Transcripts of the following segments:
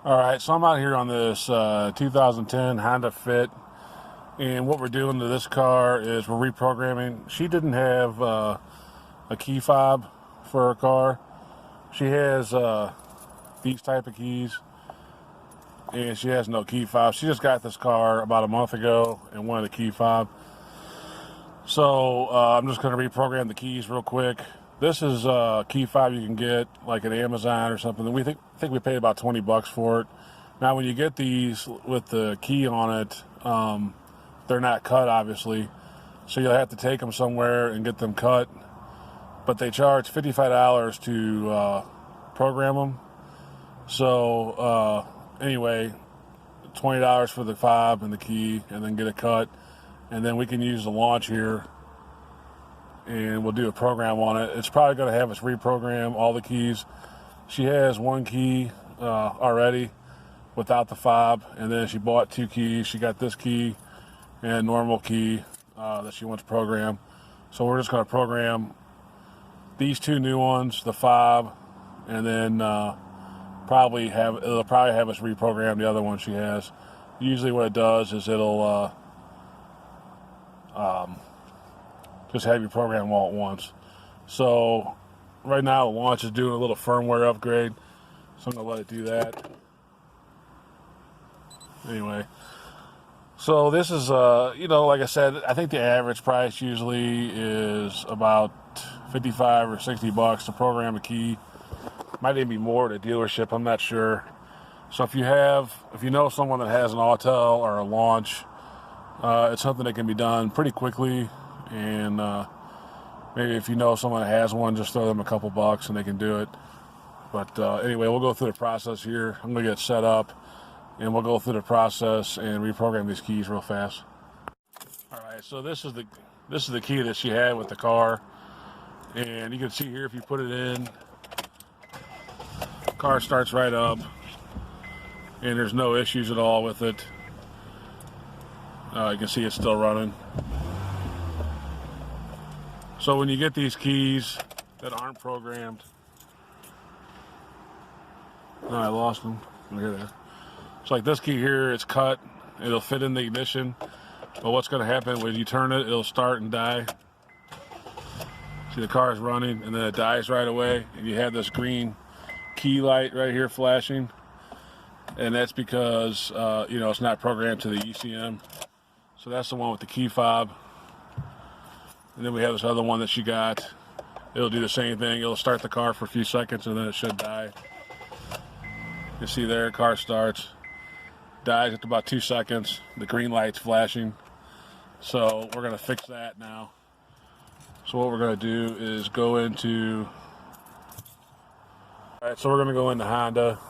Alright, so I'm out here on this 2010 Honda Fit, and what we're doing to this car is we're reprogramming. She didn't have a key fob for her car. She has these type of keys, and she has no key fob. She just got this car about a month ago and wanted a key fob. So I'm just going to reprogram the keys real quick. This is a key fob you can get like at Amazon or something. We think we paid about 20 bucks for it. Now when you get these with the key on it, they're not cut obviously. So you'll have to take them somewhere and get them cut. But they charge $55 to program them. So anyway, $20 for the fob and the key, and then get it cut. And then we can use the launch here and we'll do a program on it. It's probably going to have us reprogram all the keys. She has one key already without the fob, and then she bought two keys. She got this key and a normal key that she wants to program. So we're just going to program these two new ones, the fob, and then it'll probably have us reprogram the other one she has. Usually what it does is it'll just have you program them all at once. So right now the launch is doing a little firmware upgrade, so I'm going to let it do that. Anyway, so this is, like I said, I think the average price usually is about 55 or 60 bucks to program a key. Might even be more at a dealership, I'm not sure. So if you know someone that has an Autel or a launch, it's something that can be done pretty quickly. And maybe if you know someone that has one, just throw them a couple bucks and they can do it. But anyway, we'll go through the process here. I'm going to get it set up, and we'll go through the process and reprogram these keys real fast. All right, so this is the key that she had with the car, and you can see here if you put it in, car starts right up, and there's no issues at all with it. You can see it's still running. So when you get these keys that aren't programmed, no, I lost them. Here they are. It's like this key here, it's cut. It'll fit in the ignition. But what's going to happen when you turn it, it'll start and die. See, the car is running and then it dies right away. And you have this green key light right here flashing. And that's because, it's not programmed to the ECM. So that's the one with the key fob. And then we have this other one that she got. It'll do the same thing. It'll start the car for a few seconds and then it should die. You see there, car starts, dies after about 2 seconds. The green light's flashing. So we're gonna fix that now. So what we're gonna do is go into, all right, so we're gonna go into Honda.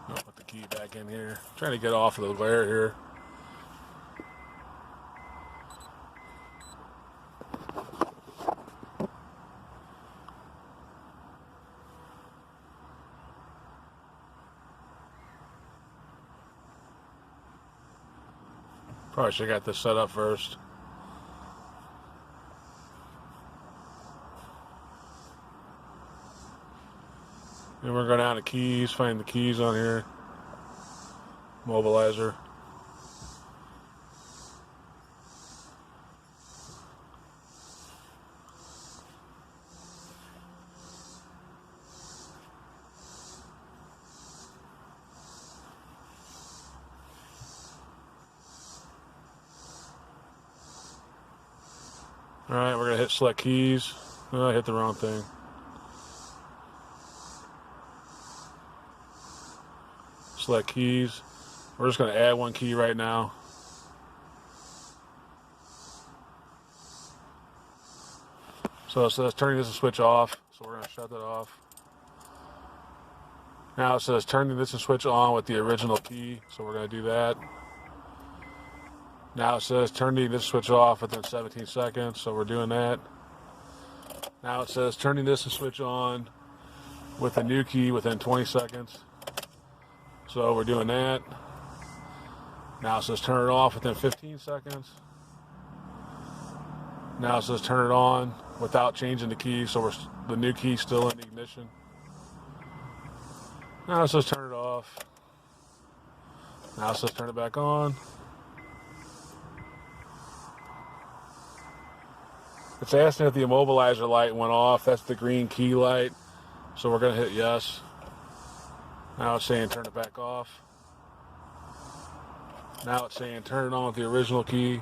I'll put the key back in here. I'm trying to get off of the glare here. Probably should have got this set up first. Then we're going down to keys, find the keys on here. Mobilizer. Alright, we're going to hit select keys. Oh, I hit the wrong thing. Select keys. We're just going to add one key right now. So it says turning this switch off. So we're going to shut that off. Now it says turning this switch on with the original key. So we're going to do that. Now it says turning this switch off within 17 seconds, so we're doing that. Now it says turning this switch on with a new key within 20 seconds. So we're doing that. Now it says turn it off within 15 seconds. Now it says turn it on without changing the key, so the new key's still in the ignition. Now it says turn it off. Now it says turn it back on. It's asking if the immobilizer light went off. That's the green key light. So we're going to hit yes. Now it's saying turn it back off. Now it's saying turn it on with the original key.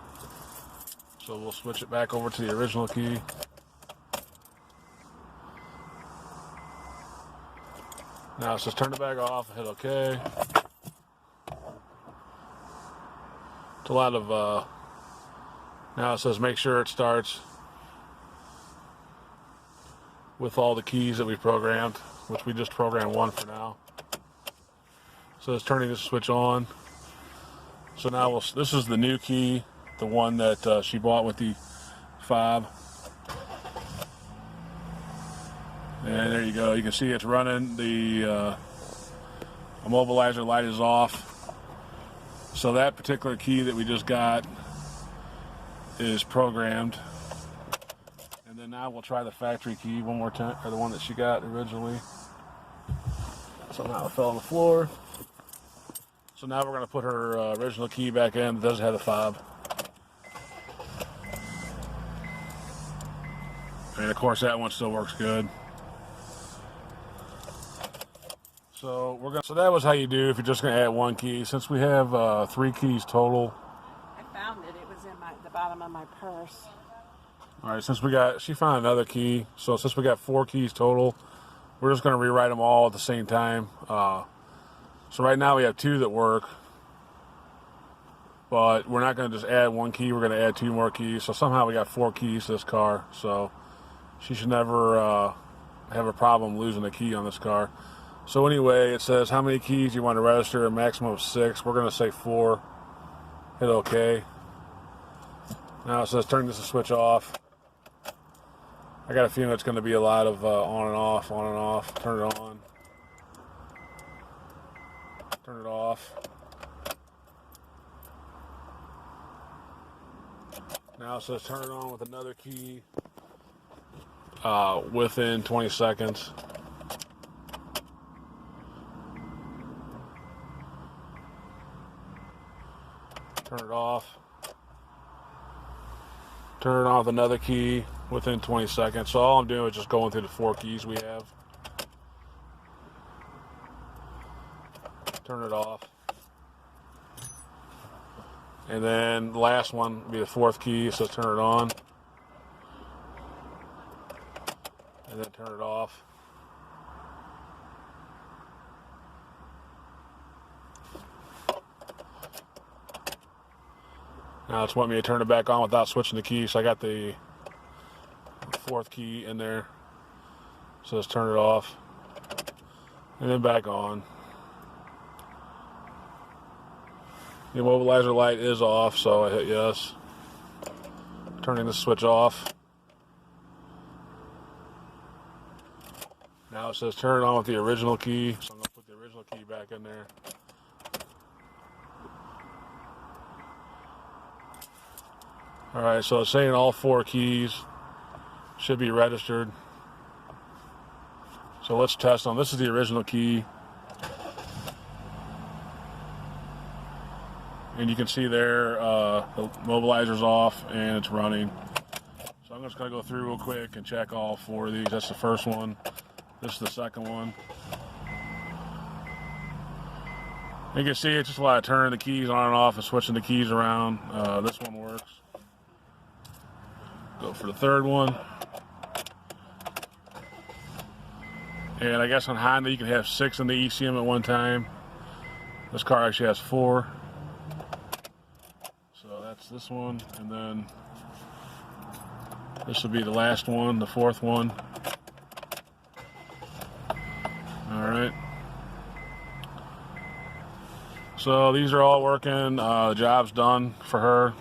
So we'll switch it back over to the original key. Now it says turn it back off. Hit OK. It's a lot of... now it says make sure it starts with all the keys that we programmed, which we just programmed one for now. So it's turning this switch on. So now this is the new key, the one that she bought with the fob. And there you go. You can see it's running. The immobilizer light is off. So that particular key that we just got is programmed. And then now we'll try the factory key one more time, or the one that she got originally. Somehow it fell on the floor. So now we're going to put her original key back in. It doesn't have the fob. And of course that one still works good. So so that was how you do if you're just going to add one key. Since we have 3 keys total. I found it. It was in the bottom of my purse. All right, she found another key. So since we got 4 keys total, we're just going to rewrite them all at the same time. So right now we have 2 that work, but we're not going to just add 1 key. We're going to add 2 more keys. So somehow we got 4 keys to this car. So she should never have a problem losing a key on this car. So anyway, it says how many keys you want to register, a maximum of 6. We're going to say 4. Hit OK. Now it says turn this switch off. I got a feeling it's going to be a lot of on and off, on and off. Turn it on. Turn it off. Now it says turn it on with another key within 20 seconds. Turn it off. Turn it on with another key within 20 seconds. So all I'm doing is just going through the 4 keys we have. Turn it off. And then the last one will be the 4th key, so turn it on. And then turn it off. Now it's wanting me to turn it back on without switching the key, so I got the 4th key in there. So let's turn it off. And then back on. The immobilizer light is off, so I hit yes. Turning the switch off. Now it says turn it on with the original key, so I'm going to put the original key back in there. Alright, so it's saying all 4 keys should be registered. So let's test them. This is the original key. And you can see there the mobilizer's off and it's running. So I'm just going to go through real quick and check all 4 of these. That's the first one. This is the second one. You can see it's just a lot of turning the keys on and off and switching the keys around. This one works. Go for the third one. And I guess on Honda you can have 6 in the ECM at one time. This car actually has 4. So that's this one, and then this will be the last one, the 4th one. Alright. So these are all working. The job's done for her.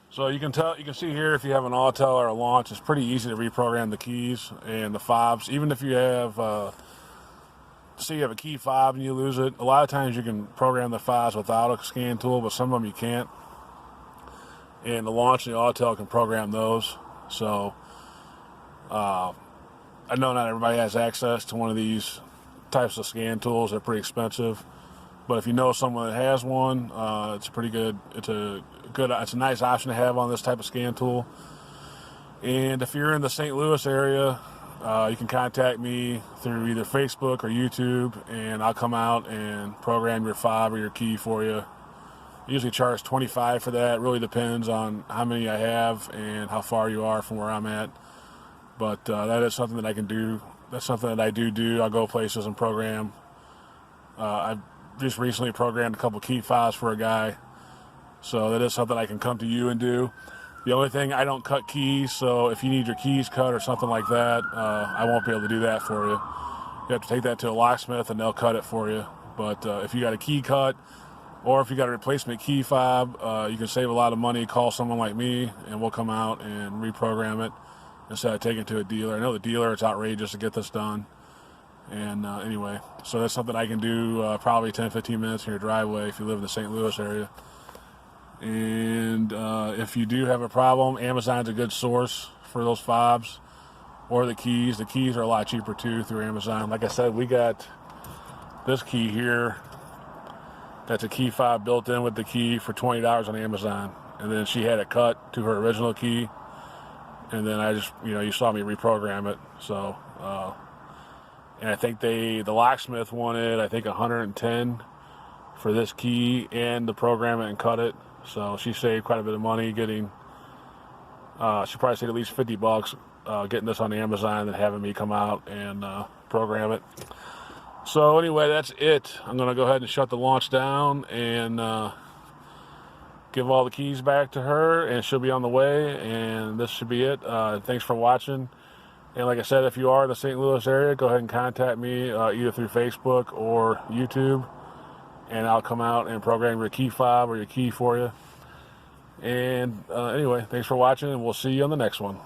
So you can see here if you have an auto or a launch, it's pretty easy to reprogram the keys and the fobs. Even if you have, say you have a key fob and you lose it, a lot of times you can program the fobs without a scan tool, but some of them you can't. and the launch and the auto can program those. So I know not everybody has access to one of these types of scan tools. They're pretty expensive, but if you know someone that has one, it's a pretty good. It's a nice option to have on this type of scan tool. And if you're in the St. Louis area, you can contact me through either Facebook or YouTube, and I'll come out and program your fob or your key for you. I usually charge $25 for that. It really depends on how many I have and how far you are from where I'm at. But that is something that I can do. That's something that I do. I'll go places and program. I've just recently programmed a couple key fobs for a guy. So that is something I can come to you and do. The only thing, I don't cut keys, so if you need your keys cut or something like that, I won't be able to do that for you. You have to take that to a locksmith and they'll cut it for you. But if you got a key cut, or if you got a replacement key fob, you can save a lot of money. Call someone like me and we'll come out and reprogram it instead of taking it to a dealer. I know the dealer, it's outrageous to get this done. And anyway, so that's something I can do probably 10-15 minutes in your driveway if you live in the St. Louis area. And if you do have a problem, Amazon's a good source for those fobs or the keys. The keys are a lot cheaper too through Amazon. Like I said, we got this key here. That's a key fob built in with the key for $20 on Amazon. And then she had it cut to her original key. And then I just, you saw me reprogram it. So, and I think the locksmith wanted, I think, $110 for this key and to program it and cut it. So she saved quite a bit of money getting, she probably saved at least $50 getting this on Amazon and having me come out and program it. So anyway, that's it. I'm going to go ahead and shut the launch down and give all the keys back to her, and she'll be on the way, and this should be it. Thanks for watching. And like I said, if you are in the St. Louis area, go ahead and contact me either through Facebook or YouTube, and I'll come out and program your key fob or your key for you. And anyway, thanks for watching, and we'll see you on the next one.